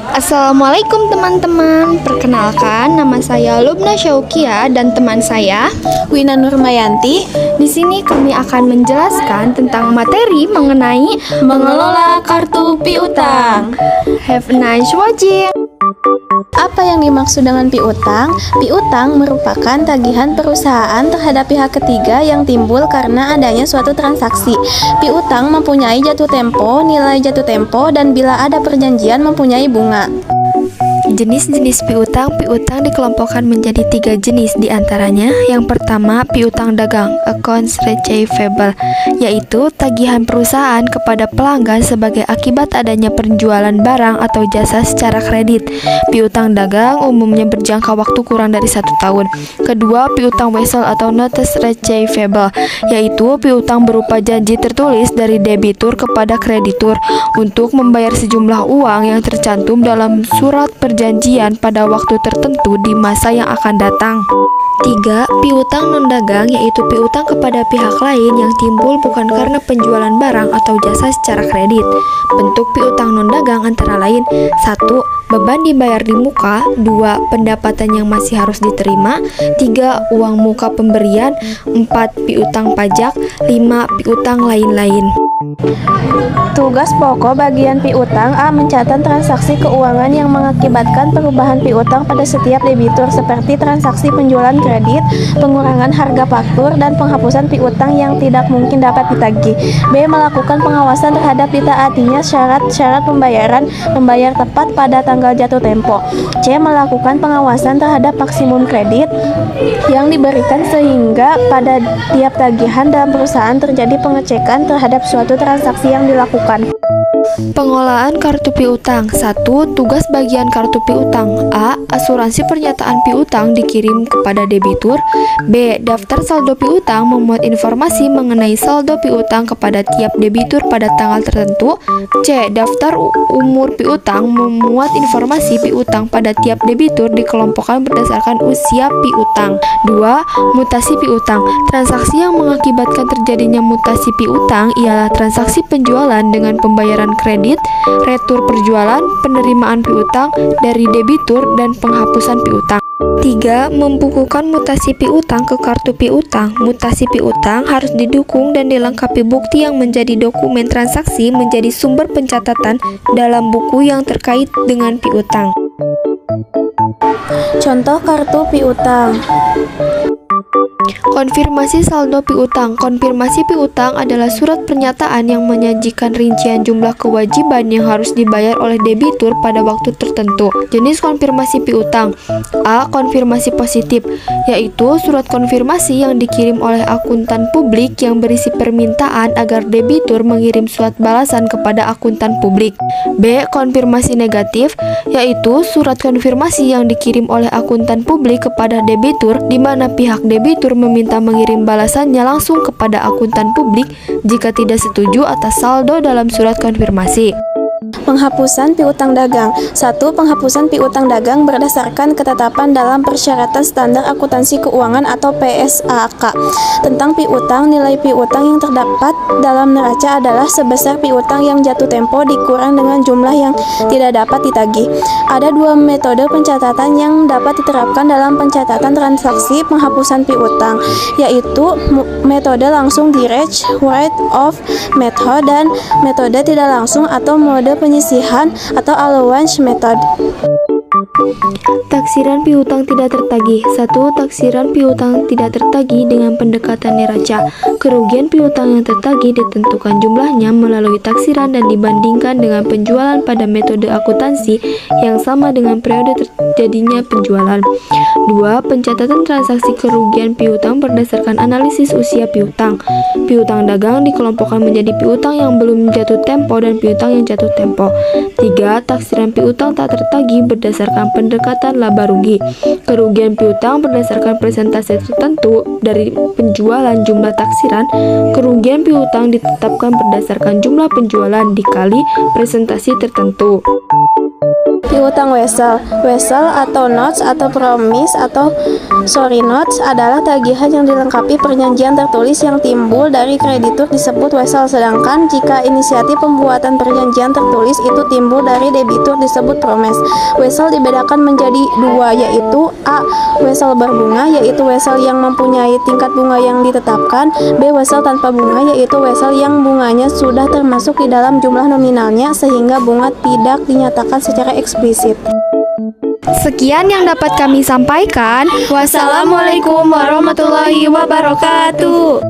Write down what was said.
Assalamualaikum teman-teman. Perkenalkan, nama saya Lubna Syaukia dan teman saya Wina Nurmayanti. Di sini kami akan menjelaskan tentang materi mengenai mengelola kartu piutang. Have a nice watching. Apa yang dimaksud dengan piutang? Piutang merupakan tagihan perusahaan terhadap pihak ketiga yang timbul karena adanya suatu transaksi. Piutang mempunyai jatuh tempo, nilai jatuh tempo, dan bila ada perjanjian mempunyai bunga. Jenis-jenis piutang dikelompokkan menjadi 3 jenis diantaranya. Yang pertama, piutang dagang, accounts receivable, yaitu tagihan perusahaan kepada pelanggan sebagai akibat adanya penjualan barang atau jasa secara kredit. Piutang dagang umumnya berjangka waktu kurang dari 1 tahun. Kedua, piutang wesel atau notes receivable, yaitu piutang berupa janji tertulis dari debitur kepada kreditur untuk membayar sejumlah uang yang tercantum dalam surat perjanjian pada waktu tertentu di masa yang akan datang. 3. Piutang non-dagang, yaitu piutang kepada pihak lain yang timbul bukan karena penjualan barang atau jasa secara kredit. Bentuk piutang non-dagang antara lain: 1. Beban dibayar di muka. 2. Pendapatan yang masih harus diterima. 3. Uang muka pemberian. 4. Piutang pajak. 5. Piutang lain-lain. Tugas pokok bagian piutang: A. Mencatat transaksi keuangan yang mengakibatkan perubahan piutang pada setiap debitur seperti transaksi penjualan kredit, pengurangan harga faktur, dan penghapusan piutang yang tidak mungkin dapat ditagih. B. Melakukan pengawasan terhadap ditaatinya syarat-syarat pembayaran, membayar tepat pada tanggal jatuh tempo. C. Melakukan pengawasan terhadap maksimum kredit yang diberikan sehingga pada tiap tagihan dalam perusahaan terjadi pengecekan terhadap suatu transaksi yang dilakukan. Pengelolaan kartu piutang. 1. Tugas bagian kartu piutang: A. Asuransi pernyataan piutang dikirim kepada debitur. B. Daftar saldo piutang memuat informasi mengenai saldo piutang kepada tiap debitur pada tanggal tertentu. C. Daftar umur piutang memuat informasi piutang pada tiap debitur dikelompokkan berdasarkan usia piutang. 2. Mutasi piutang. Transaksi yang mengakibatkan terjadinya mutasi piutang ialah transaksi penjualan dengan pembayaran kredit, retur perjualan, penerimaan piutang dari debitur, dan penghapusan piutang. 3. Membukukan mutasi piutang ke kartu piutang. Mutasi piutang harus didukung dan dilengkapi bukti yang menjadi dokumen transaksi menjadi sumber pencatatan dalam buku yang terkait dengan piutang. Contoh kartu piutang: konfirmasi saldo piutang. Konfirmasi piutang adalah surat pernyataan yang menyajikan rincian jumlah kewajiban yang harus dibayar oleh debitur pada waktu tertentu. Jenis konfirmasi piutang: A. Konfirmasi positif, yaitu surat konfirmasi yang dikirim oleh akuntan publik yang berisi permintaan agar debitur mengirim surat balasan kepada akuntan publik. B. Konfirmasi negatif, yaitu surat konfirmasi yang dikirim oleh akuntan publik kepada debitur di mana pihak debitur meminta mengirim balasannya langsung kepada akuntan publik jika tidak setuju atas saldo dalam surat konfirmasi. Penghapusan piutang dagang. 1. Penghapusan piutang dagang berdasarkan ketetapan dalam Persyaratan Standar Akuntansi Keuangan atau PSAK tentang piutang. Nilai piutang yang terdapat dalam neraca adalah sebesar piutang yang jatuh tempo dikurang dengan jumlah yang tidak dapat ditagih. Ada 2 metode pencatatan yang dapat diterapkan dalam pencatatan transaksi penghapusan piutang, yaitu metode langsung direct write-off method dan metode tidak langsung atau mode penyisihan atau allowance method. Taksiran piutang tidak tertagih. 1. Taksiran piutang tidak tertagih dengan pendekatan neraca. Kerugian piutang yang tertagih ditentukan jumlahnya melalui taksiran dan dibandingkan dengan penjualan pada metode akuntansi yang sama dengan periode terjadinya penjualan. 2. Pencatatan transaksi kerugian piutang berdasarkan analisis usia piutang. Piutang dagang dikelompokkan menjadi piutang yang belum jatuh tempo dan piutang yang jatuh tempo. 3. Taksiran piutang tak tertagih berdasarkan berdasarkan pendekatan laba rugi. Kerugian piutang berdasarkan persentase tertentu dari penjualan jumlah taksiran. Kerugian piutang ditetapkan berdasarkan jumlah penjualan dikali presentasi tertentu. Piutang wesel. Wesel atau notes atau promise atau sorry notes adalah tagihan yang dilengkapi perjanjian tertulis yang timbul dari kreditur disebut wesel, sedangkan jika inisiatif pembuatan perjanjian tertulis itu timbul dari debitur disebut promise. Wesel dibedakan menjadi dua, yaitu A. Wesel berbunga, yaitu wesel yang mempunyai tingkat bunga yang ditetapkan. B. Wesel tanpa bunga, yaitu wesel yang bunganya sudah termasuk di dalam jumlah nominalnya sehingga bunga tidak dinyatakan secara eksplisit. Sekian yang dapat kami sampaikan. Wassalamualaikum warahmatullahi wabarakatuh.